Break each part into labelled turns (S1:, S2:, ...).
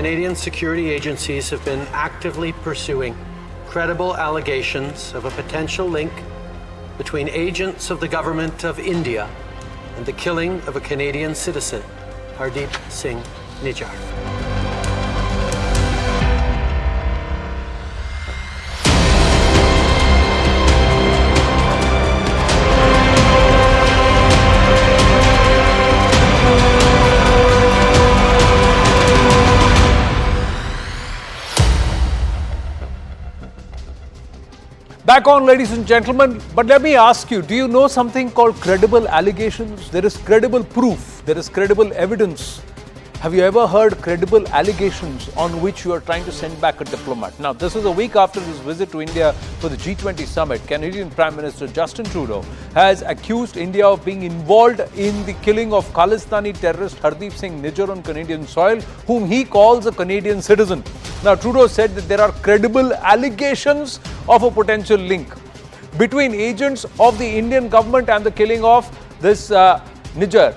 S1: Canadian security agencies have been actively pursuing credible allegations of a potential link between agents of the government of India and the killing of a Canadian citizen, Hardeep Singh Nijjar.
S2: Back on, ladies and gentlemen, but let me ask you, do you know something called credible allegations? There is credible proof, there is credible evidence. Have you ever heard credible allegations on which you are trying to send back a diplomat? Now, this is a week after his visit to India for the G20 summit. Canadian Prime Minister Justin Trudeau has accused India of being involved in the killing of Khalistani terrorist Hardeep Singh Nijjar on Canadian soil, whom he calls a Canadian citizen. Now, Trudeau said that there are credible allegations of a potential link between agents of the Indian government and the killing of this Nijjar.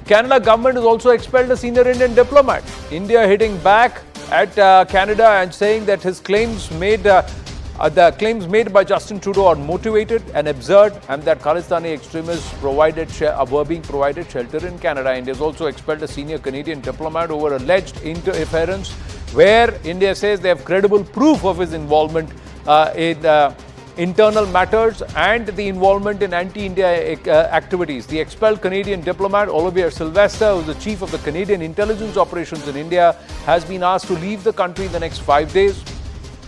S2: Canada government has also expelled a senior Indian diplomat. India hitting back at Canada and saying that his claims made by Justin Trudeau are motivated and absurd, and that Khalistani extremists were being provided shelter in Canada. India has also expelled a senior Canadian diplomat over alleged interference, where India says they have credible proof of his involvement in internal matters and the involvement in anti-India activities. The expelled Canadian diplomat Olivier Sylvester, who is the chief of the Canadian intelligence operations in India, has been asked to leave the country in the next 5 days.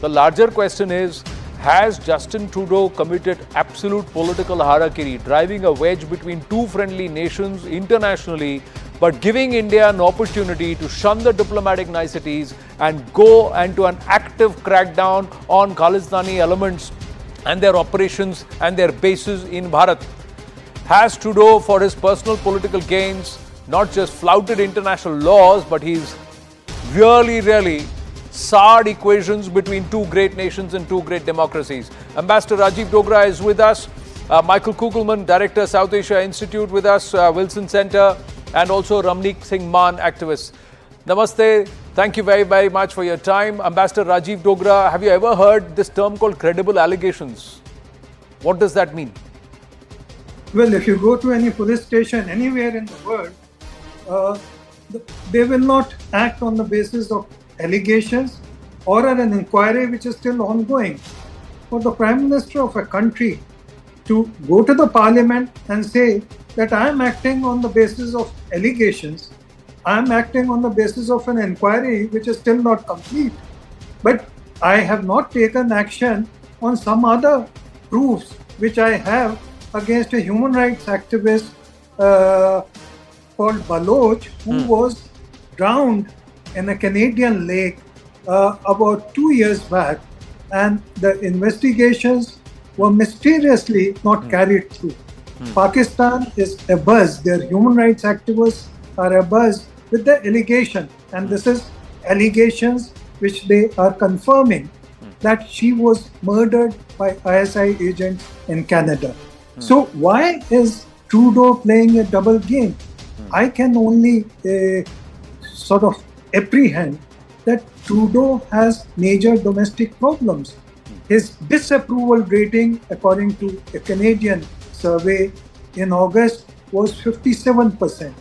S2: The larger question is, has Justin Trudeau committed absolute political harakiri, driving a wedge between two friendly nations internationally, but giving India an opportunity to shun the diplomatic niceties and go into an active crackdown on Khalistani elements and their operations and their bases in Bharat? Has Trudeau, for his personal political gains, not just flouted international laws, but he's really soured equations between two great nations and two great democracies? Ambassador Rajiv Dogra is with us. Michael Kugelman, Director, South Asia Institute, with us, Wilson Center, and also Ramneek Singh Mann, activist. Namaste. Thank you very, very much for your time. Ambassador Rajiv Dogra, have you ever heard this term called credible allegations? What does that mean?
S3: Well, if you go to any police station anywhere in the world, they will not act on the basis of allegations or an inquiry which is still ongoing. For the Prime Minister of a country to go to the Parliament and say that I am acting on the basis of allegations, I am acting on the basis of an inquiry which is still not complete, but I have not taken action on some other proofs which I have against a human rights activist called Baloch, who was drowned in a Canadian lake about 2 years back, and the investigations were mysteriously not carried through. Pakistan is abuzz. Their human rights activists are abuzz with the allegation, and this is allegations which they are confirming that she was murdered by ISI agents in Canada. So why is Trudeau playing a double game? I can only sort of apprehend that Trudeau has major domestic problems. His disapproval rating, according to a Canadian survey in August, was 57%.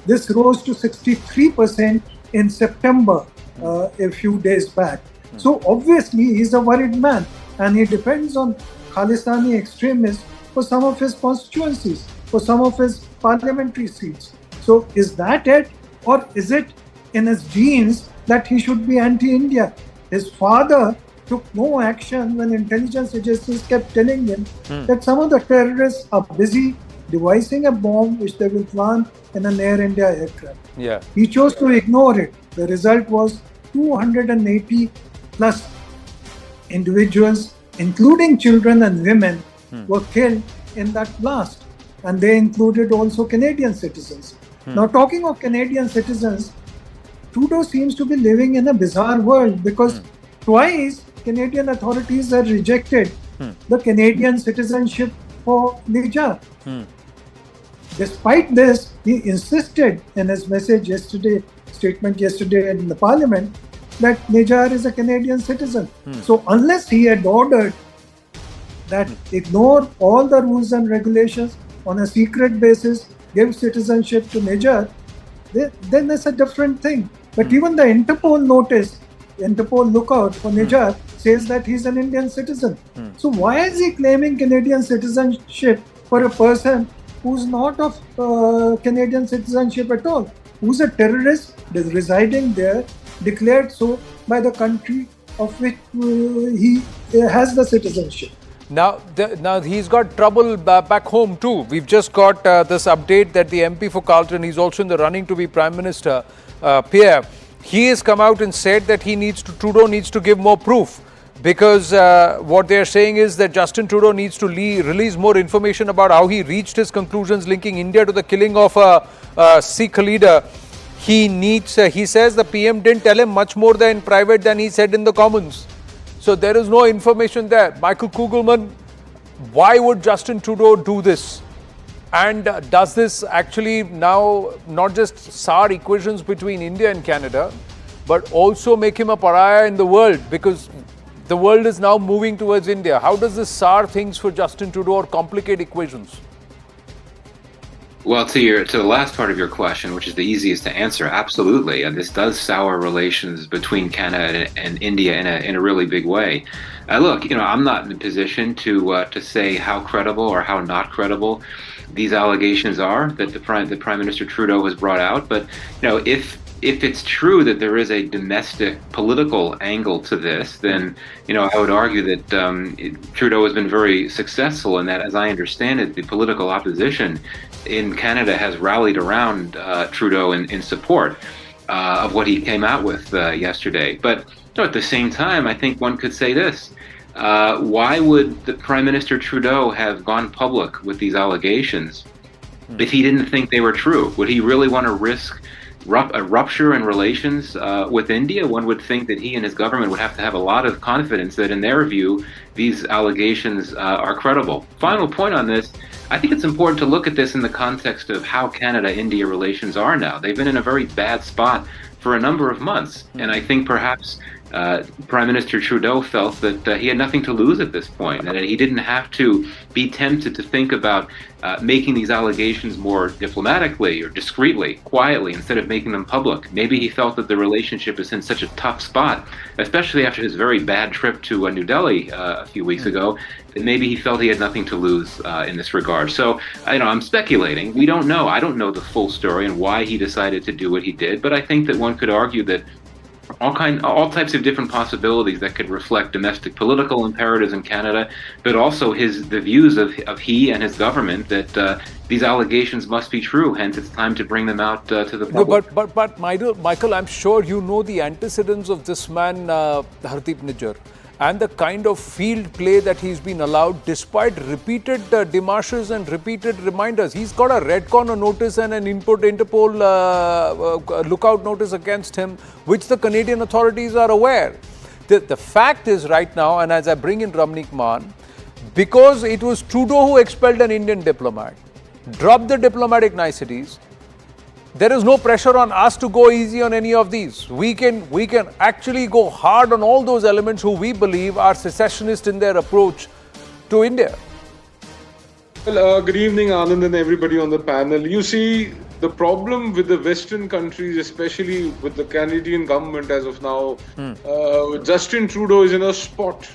S3: This rose to 63% in September, a few days back. So obviously he's a worried man, and he depends on Khalistani extremists for some of his constituencies, for some of his parliamentary seats. So is that it, or is it in his genes that he should be anti-India? His father took no action when intelligence agencies kept telling him that some of the terrorists are busy devising a bomb which they will plant in an Air India aircraft. He chose to ignore it. The result was 280 plus individuals, including children and women, were killed in that blast. And they included also Canadian citizens. Now, talking of Canadian citizens, Trudeau seems to be living in a bizarre world, because twice Canadian authorities have rejected the Canadian citizenship for Nijjar. Despite this, he insisted in his statement yesterday in the parliament, that Nijar is a Canadian citizen. So unless he had ordered that ignore all the rules and regulations on a secret basis, give citizenship to Nijar, then it's a different thing. But even the Interpol notice, Interpol lookout for Nijar, says that he's an Indian citizen. So why is he claiming Canadian citizenship for a person who's not of Canadian citizenship at all, who's a terrorist residing there, declared so by the country of which he has the citizenship?
S2: Now he's got trouble back home too. We've just got this update that the MP for Carlton, he's also in the running to be Prime Minister, Pierre, he has come out and said that Trudeau needs to give more proof, because what they're saying is that Justin Trudeau needs to release more information about how he reached his conclusions linking India to the killing of a Sikh leader. He says the PM didn't tell him much more in private than he said in the Commons. So there is no information there. Michael Kugelman, why would Justin Trudeau do this? And does this actually now not just sour equations between India and Canada, but also make him a pariah in the world, because the world is now moving towards India? How does this sour things for Justin Trudeau or complicate equations?
S4: Well, to the last part of your question, which is the easiest to answer, absolutely. This does sour relations between Canada and India in a really big way. Look, I'm not in a position to say how credible or how not credible these allegations are that the Prime Minister Trudeau has brought out. But if it's true that there is a domestic political angle to this, then I would argue that Trudeau has been very successful in that. As I understand it, the political opposition in Canada has rallied around Trudeau in support of what he came out with yesterday. But at the same time, I think one could say this. Why would the Prime Minister Trudeau have gone public with these allegations if he didn't think they were true? Would he really want to risk a rupture in relations with India? One would think that he and his government would have to have a lot of confidence that in their view these allegations are credible. Final point on this, I think it's important to look at this in the context of how Canada-India relations are now. They've been in a very bad spot for a number of months, and I think perhaps Prime Minister Trudeau felt that he had nothing to lose at this point, and that he didn't have to be tempted to think about making these allegations more diplomatically or discreetly, quietly, instead of making them public. Maybe he felt that the relationship is in such a tough spot, especially after his very bad trip to New Delhi a few weeks ago, that maybe he felt he had nothing to lose in this regard. So, I'm speculating. We don't know. I don't know the full story and why he decided to do what he did, but I think that one could argue that all types of different possibilities that could reflect domestic political imperatives in Canada, but also the views of he and his government that these allegations must be true. Hence, it's time to bring them out to the public.
S2: No, but Michael, I'm sure you know the antecedents of this man, Hardeep Nijjar, and the kind of field play that he's been allowed despite repeated demarches and repeated reminders. He's got a red corner notice and an Interpol lookout notice against him, which the Canadian authorities are aware. The fact is right now, and as I bring in Ramnik Maan, because it was Trudeau who expelled an Indian diplomat, dropped the diplomatic niceties, there is no pressure on us to go easy on any of these. We can actually go hard on all those elements who we believe are secessionist in their approach to India.
S5: Well, good evening, Anand, and everybody on the panel. You see, the problem with the Western countries, especially with the Canadian government as of now, Justin Trudeau is in a spot.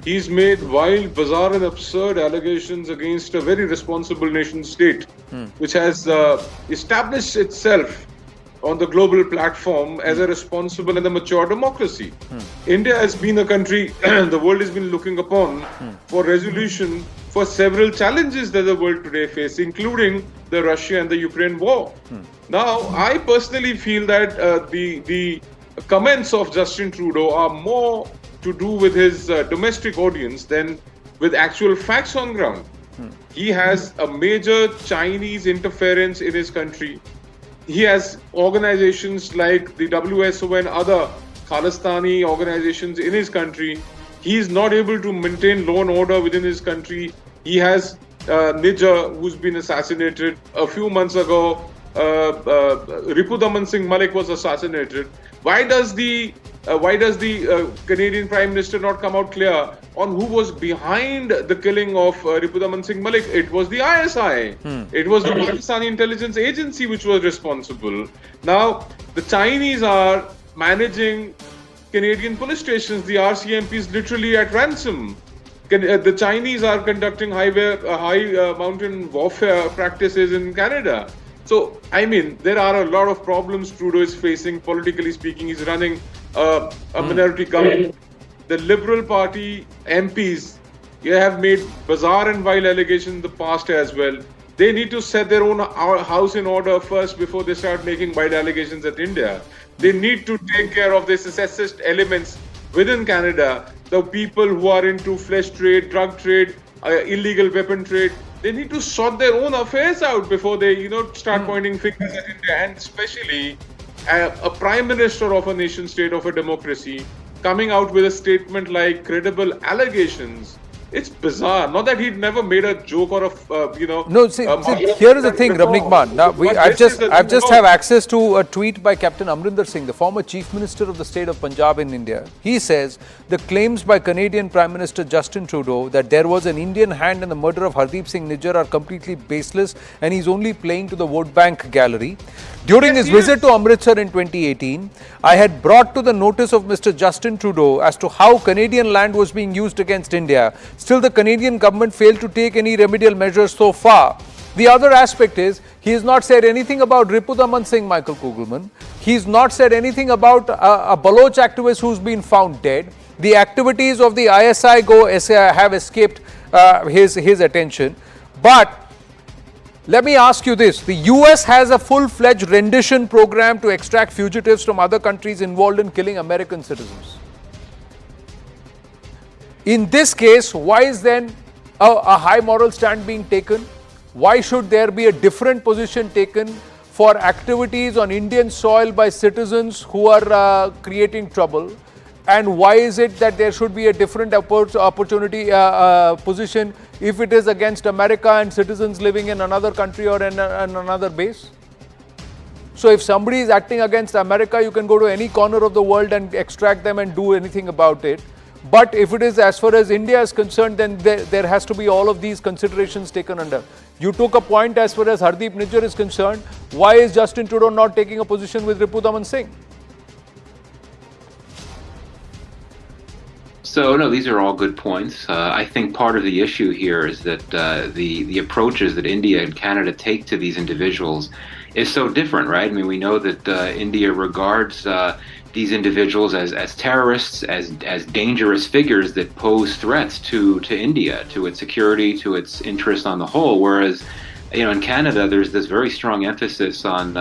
S5: He's made wild, bizarre and absurd allegations against a very responsible nation state, which has established itself on the global platform as a responsible and a mature democracy. India has been a country the world has been looking upon for resolution for several challenges that the world today faces, including the Russia and the Ukraine war. Now, I personally feel that the comments of Justin Trudeau are more to do with his domestic audience than with actual facts on ground. He has a major Chinese interference in his country. He has organizations like the WSO and other Khalistani organizations in his country. He is not able to maintain law and order within his country. He has Nijjar, who's been assassinated a few months ago. Ripudaman Singh Malik was assassinated, why does the Canadian Prime Minister not come out clear on who was behind the killing of Ripudaman Singh Malik? It was the ISI. It was the Khalistani intelligence agency which was responsible. Now, the Chinese are managing Canadian police stations. The RCMP is literally at ransom. The Chinese are conducting high mountain warfare practices in Canada. So, I mean, there are a lot of problems Trudeau is facing, politically speaking. He's running a minority government. The Liberal Party MPs have made bizarre and vile allegations in the past as well. They need to set their own house in order first before they start making wild allegations at India. They need to take care of the secessionist elements within Canada, the people who are into flesh trade, drug trade, illegal weapon trade. They need to sort their own affairs out before they, start pointing fingers at India. And especially a prime minister of a nation state of a democracy coming out with a statement like credible allegations. It's bizarre. Not that he'd never made a joke or
S2: No, see, here is the thing, Ramnik Man. Now, I've just have access to a tweet by Captain Amrinder Singh, the former Chief Minister of the state of Punjab in India. He says the claims by Canadian Prime Minister Justin Trudeau that there was an Indian hand in the murder of Hardeep Singh Nijjar are completely baseless, and he's only playing to the vote bank gallery. During his visit to Amritsar in 2018, I had brought to the notice of Mr. Justin Trudeau as to how Canadian land was being used against India. Still, the Canadian government failed to take any remedial measures so far. The other aspect is, he has not said anything about Ripudaman Singh, Michael Kugelman. He's not said anything about a Baloch activist who's been found dead. The activities of the ISI have escaped his attention. But let me ask you this. The US has a full-fledged rendition program to extract fugitives from other countries involved in killing American citizens. In this case, why is then a high moral stand being taken? Why should there be a different position taken for activities on Indian soil by citizens who are creating trouble? And why is it that there should be a different opportunity position if it is against America and citizens living in another country or in another base? So if somebody is acting against America, you can go to any corner of the world and extract them and do anything about it. But if it is as far as India is concerned, then there has to be all of these considerations taken under. You took a point as far as Hardeep Nijjar is concerned. Why is Justin Trudeau not taking a position with Ripudaman Singh?
S4: So, no, these are all good points. I think part of the issue here is that the approaches that India and Canada take to these individuals is so different, right? I mean, we know that India regards these individuals as terrorists, as dangerous figures that pose threats to India, to its security, to its interests on the whole. Whereas, in Canada, there's this very strong emphasis on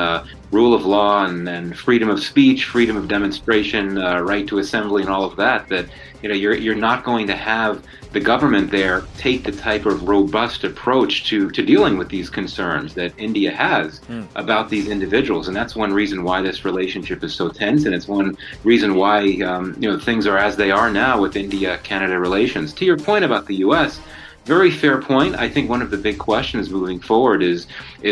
S4: rule of law and freedom of speech, freedom of demonstration, right to assembly, and all of that. That you're not going to have the government there take the type of robust approach to dealing with these concerns that India has about these individuals. And that's one reason why this relationship is so tense, and it's one reason why things are as they are now with India-Canada relations. To your point about the U.S., very fair point. I think one of the big questions moving forward is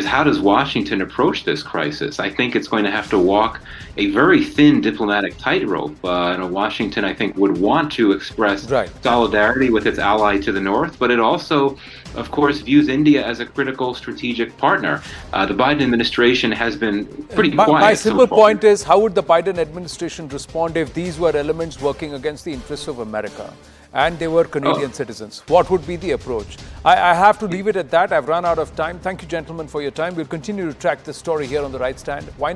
S4: how does Washington approach this crisis? I think it's going to have to walk a very thin diplomatic tightrope. Washington, I think, would want to express solidarity with its ally to the north, but it also, of course, views India as a critical strategic partner. The Biden administration has been pretty quiet.
S2: My simple point is, how would the Biden administration respond if these were elements working against the interests of America and they were Canadian citizens? What would be the approach? I have to leave it at that. I've run out of time. Thank you, gentlemen, for your time. We'll continue to track this story here on The Right Stand. Why